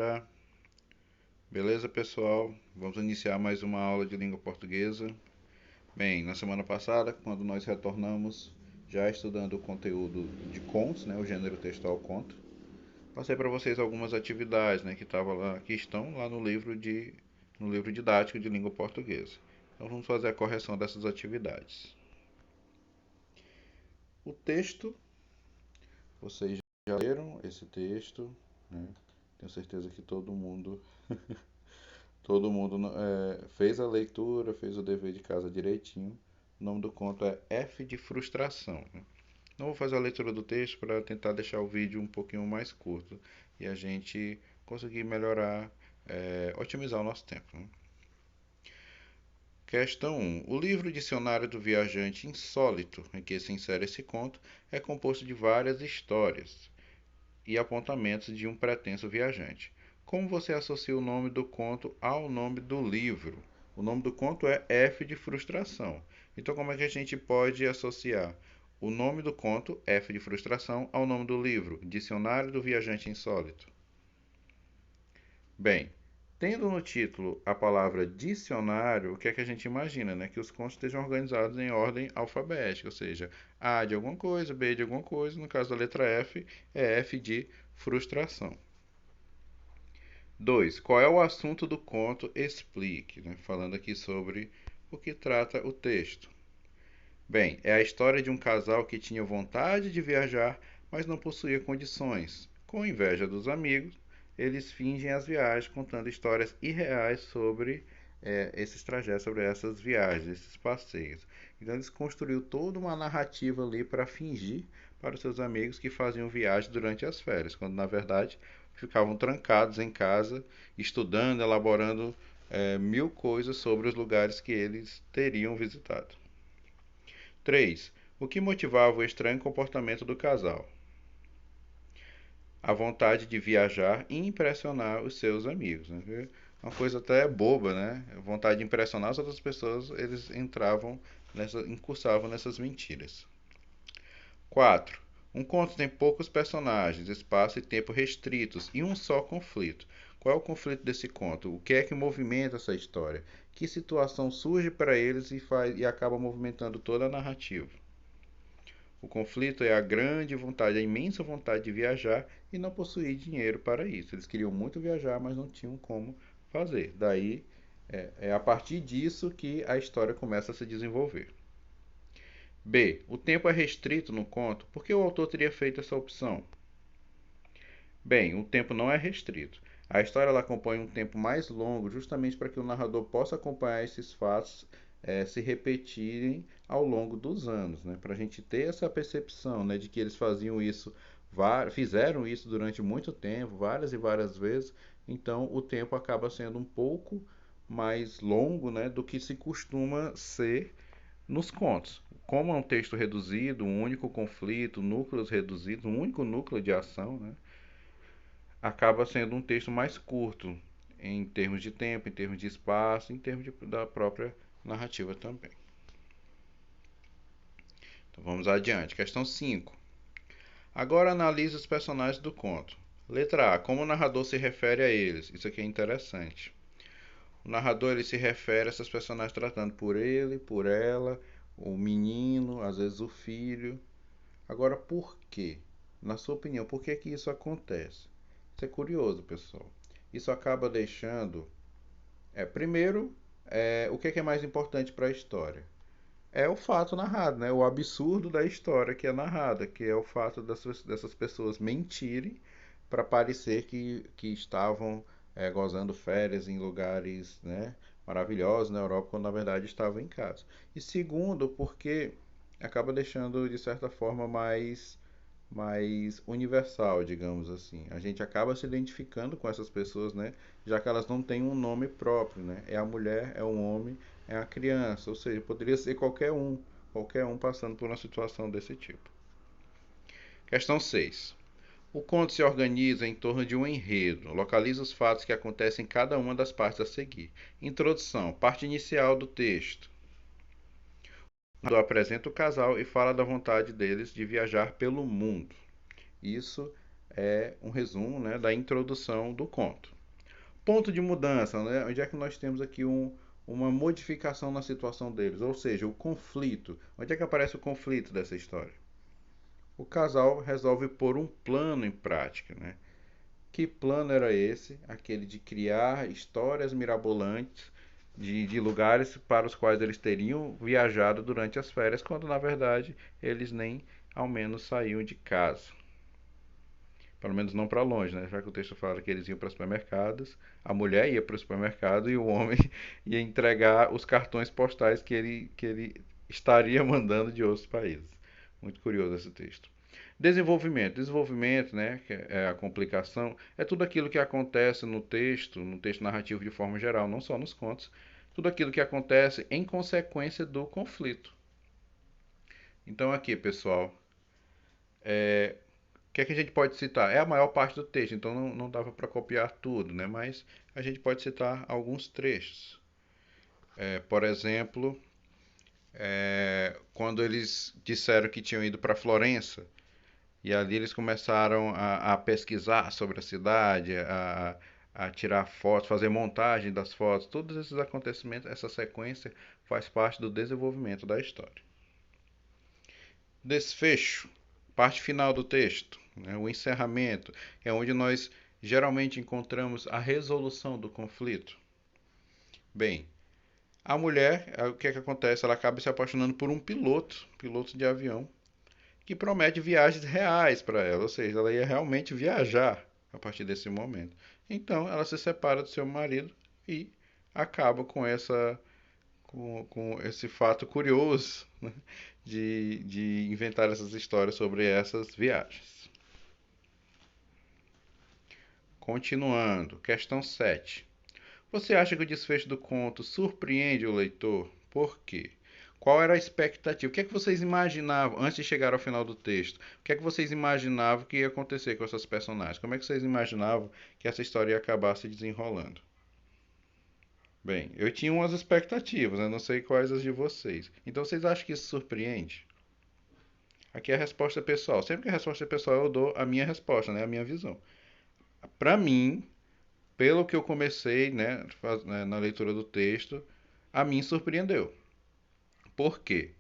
galera. Beleza, pessoal? Vamos iniciar mais uma aula de língua portuguesa. Bem, na semana passada, quando nós retornamos, já estudando o conteúdo de contos, né, o gênero textual conto, passei para vocês algumas atividades, né, que estão lá no livro didático de língua portuguesa. Então vamos fazer a correção dessas atividades. O texto, vocês já leram esse texto, né? Tenho certeza que todo mundo fez a leitura, fez o dever de casa direitinho. O nome do conto é F de Frustração, né? Não vou fazer a leitura do texto para tentar deixar o vídeo um pouquinho mais curto e a gente conseguir melhorar, otimizar o nosso tempo, né? Questão 1. O livro Dicionário do Viajante Insólito, em que se insere esse conto, é composto de várias histórias e apontamentos de um pretenso viajante. Como você associa o nome do conto ao nome do livro? O nome do conto é F de Frustração. Então, como é que a gente pode associar o nome do conto, F de Frustração, ao nome do livro, Dicionário do Viajante Insólito? Bem, tendo no título a palavra dicionário, o que é que a gente imagina, né? Que os contos estejam organizados em ordem alfabética, ou seja, A de alguma coisa, B de alguma coisa, no caso da letra F, é F de frustração. 2. Qual é o assunto do conto? Explique, né? Falando aqui sobre o que trata o texto. Bem, é a história de um casal que tinha vontade de viajar, mas não possuía condições. Com inveja dos amigos, eles fingem as viagens, contando histórias irreais sobre esses trajetos, sobre essas viagens, esses passeios. Então, eles construíram toda uma narrativa ali para fingir para os seus amigos que faziam viagem durante as férias, quando na verdade ficavam trancados em casa, estudando, elaborando mil coisas sobre os lugares que eles teriam visitado. 3. O que motivava o estranho comportamento do casal? A vontade de viajar e impressionar os seus amigos, né? Uma coisa até boba, né? A vontade de impressionar as outras pessoas, eles incursavam nessas mentiras. 4. Um conto tem poucos personagens, espaço e tempo restritos e um só conflito. Qual é o conflito desse conto? O que é que movimenta essa história? Que situação surge para eles e acaba movimentando toda a narrativa? O conflito é a grande vontade, a imensa vontade de viajar e não possuir dinheiro para isso. Eles queriam muito viajar, mas não tinham como fazer. Daí é a partir disso que a história começa a se desenvolver. B. O tempo é restrito no conto. Por que o autor teria feito essa opção? Bem, o tempo não é restrito. A história ela acompanha um tempo mais longo, justamente para que o narrador possa acompanhar esses fatos se repetirem ao longo dos anos, né? Para a gente ter essa percepção, né, de que eles fizeram isso durante muito tempo, várias e várias vezes. Então, o tempo acaba sendo um pouco mais longo, né, do que se costuma ser nos contos. Como é um texto reduzido, um único conflito, núcleos reduzidos, um único núcleo de ação, né? Acaba sendo um texto mais curto em termos de tempo, em termos de espaço, da própria narrativa também. Então vamos adiante. Questão 5. Agora analise os personagens do conto. Letra A. Como o narrador se refere a eles? Isso aqui é interessante. O narrador ele se refere a essas personagens tratando por ele, por ela, o menino, às vezes o filho. Agora, por quê? Na sua opinião, por que que isso acontece? Isso é curioso, pessoal. Isso acaba deixando. Primeiro, o que é mais importante para a história? É o fato narrado, né? O absurdo da história que é narrada, que é o fato dessas pessoas mentirem para parecer que estavam gozando férias em lugares, né, maravilhosos na Europa, quando na verdade estavam em casa. E segundo, porque acaba deixando de certa forma mais universal, digamos assim. A gente acaba se identificando com essas pessoas, né? Já que elas não têm um nome próprio, né? É a mulher, é o homem, é a criança, ou seja, poderia ser qualquer um passando por uma situação desse tipo. Questão 6. O conto se organiza em torno de um enredo. Localiza os fatos que acontecem em cada uma das partes a seguir. Introdução, parte inicial do texto. O narrador apresenta o casal e fala da vontade deles de viajar pelo mundo. Isso é um resumo, né, da introdução do conto. Ponto de mudança, né? Onde é que nós temos aqui uma modificação na situação deles? Ou seja, o conflito. Onde é que aparece o conflito dessa história? O casal resolve pôr um plano em prática, né? Que plano era esse? Aquele de criar histórias mirabolantes de lugares para os quais eles teriam viajado durante as férias, quando na verdade eles nem ao menos saíam de casa. Pelo menos não para longe, né? Já que o texto fala que eles iam para supermercados, a mulher ia para o supermercado e o homem ia entregar os cartões postais que ele estaria mandando de outros países. Muito curioso esse texto. Desenvolvimento. Desenvolvimento, né, que é a complicação, é tudo aquilo que acontece no texto narrativo de forma geral, não só nos contos, tudo aquilo que acontece em consequência do conflito. Então aqui, pessoal, o que é que a gente pode citar? É a maior parte do texto, então não dava para copiar tudo, né? Mas a gente pode citar alguns trechos. Por exemplo, quando eles disseram que tinham ido para Florença, e ali eles começaram a pesquisar sobre a cidade, a tirar fotos, fazer montagem das fotos. Todos esses acontecimentos, essa sequência faz parte do desenvolvimento da história. Desfecho, parte final do texto, né? O encerramento, é onde nós geralmente encontramos a resolução do conflito. Bem, a mulher, o que é que acontece? Ela acaba se apaixonando por um piloto de avião, que promete viagens reais para ela, ou seja, ela ia realmente viajar a partir desse momento. Então, ela se separa do seu marido e acaba com esse fato curioso, né, de inventar essas histórias sobre essas viagens. Continuando, questão 7. Você acha que o desfecho do conto surpreende o leitor? Por quê? Qual era a expectativa? O que é que vocês imaginavam antes de chegar ao final do texto? O que é que vocês imaginavam que ia acontecer com essas personagens? Como é que vocês imaginavam que essa história ia acabar se desenrolando? Bem, eu tinha umas expectativas, né? Não sei quais as de vocês. Então vocês acham que isso surpreende? Aqui é a resposta pessoal. Sempre que a resposta é pessoal, eu dou a minha resposta, né? A minha visão. Para mim, pelo que eu comecei, né, na leitura do texto, a mim surpreendeu. Por quê?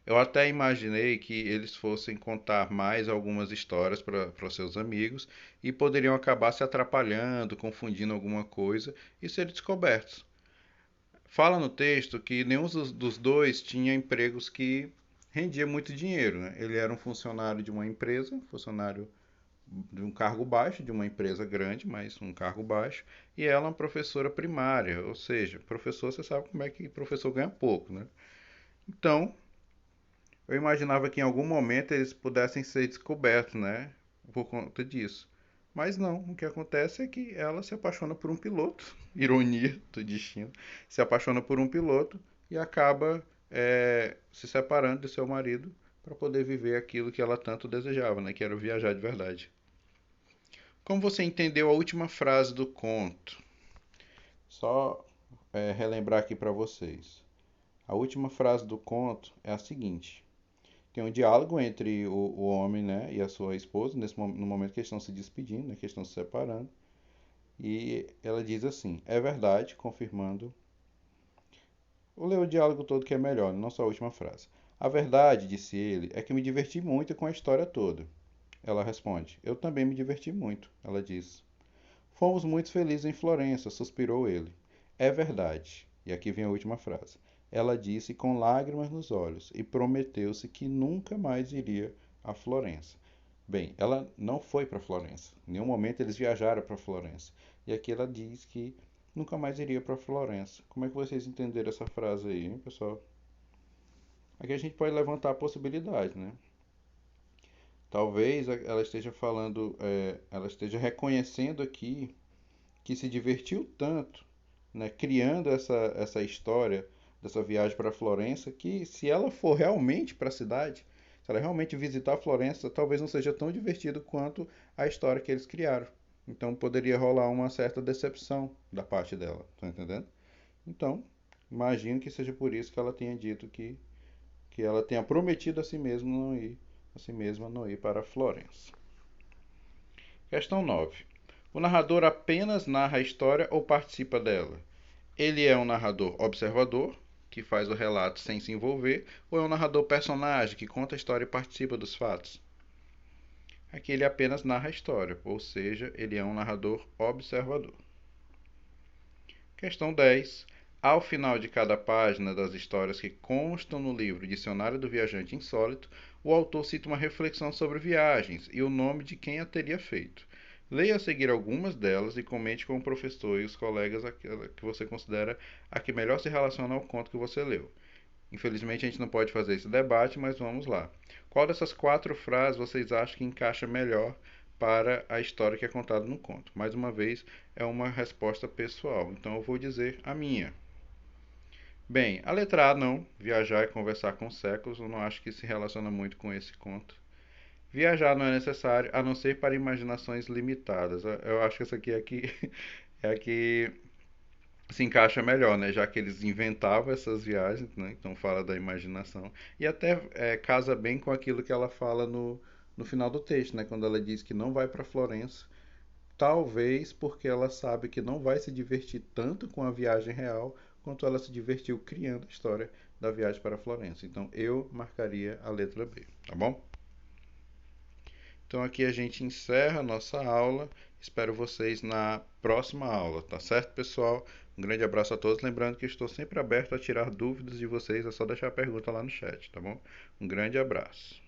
Eu até imaginei que eles fossem contar mais algumas histórias para os seus amigos e poderiam acabar se atrapalhando, confundindo alguma coisa e serem descobertos. Fala no texto que nenhum dos dois tinha empregos que rendia muito dinheiro, né? Ele era um funcionário de uma empresa, funcionário de um cargo baixo, de uma empresa grande, mas um cargo baixo, e ela é uma professora primária, ou seja, professor, você sabe como é que professor ganha pouco, né? Então, eu imaginava que em algum momento eles pudessem ser descobertos, né? Por conta disso. Mas não, o que acontece é que ela se apaixona por um piloto, ironia do destino, se apaixona por um piloto e acaba se separando de seu marido para poder viver aquilo que ela tanto desejava, né? Que era viajar de verdade. Como você entendeu a última frase do conto? Só relembrar aqui para vocês. A última frase do conto é a seguinte: tem um diálogo entre o homem, né, e a sua esposa, no momento que eles estão se despedindo, né, que eles estão se separando. E ela diz assim: é verdade, confirmando. Vou ler o diálogo todo que é melhor, não só a última frase. A verdade, disse ele, é que me diverti muito com a história toda. Ela responde: eu também me diverti muito, ela diz. Fomos muito felizes em Florença, suspirou ele. É verdade. E aqui vem a última frase. Ela disse com lágrimas nos olhos e prometeu-se que nunca mais iria a Florença. Bem, ela não foi para Florença. Em nenhum momento eles viajaram para Florença. E aqui ela diz que nunca mais iria para Florença. Como é que vocês entenderam essa frase aí, hein, pessoal? Aqui a gente pode levantar a possibilidade, né? Talvez ela esteja falando, ela esteja reconhecendo aqui que se divertiu tanto, né, criando essa história dessa viagem para Florença, que se ela for realmente para a cidade, se ela realmente visitar Florença, talvez não seja tão divertido quanto a história que eles criaram. Então poderia rolar uma certa decepção da parte dela, tá entendendo? Então, imagino que seja por isso que ela tenha dito que ela tenha prometido a si mesma não ir para Florença. Questão 9. O narrador apenas narra a história ou participa dela? Ele é um narrador observador, que faz o relato sem se envolver, ou é um narrador personagem, que conta a história e participa dos fatos? Aqui ele apenas narra a história, ou seja, ele é um narrador observador. Questão 10. Ao final de cada página das histórias que constam no livro Dicionário do Viajante Insólito, o autor cita uma reflexão sobre viagens e o nome de quem a teria feito. Leia a seguir algumas delas e comente com o professor e os colegas aquela que você considera a que melhor se relaciona ao conto que você leu. Infelizmente a gente não pode fazer esse debate, mas vamos lá. Qual dessas 4 frases vocês acham que encaixa melhor para a história que é contada no conto? Mais uma vez, é uma resposta pessoal, então eu vou dizer a minha. Bem, a letra A não, viajar e conversar com séculos, eu não acho que se relaciona muito com esse conto. Viajar não é necessário, a não ser para imaginações limitadas. Eu acho que essa aqui é a que se encaixa melhor, né? Já que eles inventavam essas viagens, né? Então fala da imaginação. E até casa bem com aquilo que ela fala no final do texto, né? Quando ela diz que não vai para Florença, talvez porque ela sabe que não vai se divertir tanto com a viagem real quanto ela se divertiu criando a história da viagem para Florença. Então eu marcaria a letra B, tá bom? Então aqui a gente encerra a nossa aula. Espero vocês na próxima aula, tá certo, pessoal? Um grande abraço a todos. Lembrando que estou sempre aberto a tirar dúvidas de vocês, é só deixar a pergunta lá no chat, tá bom? Um grande abraço.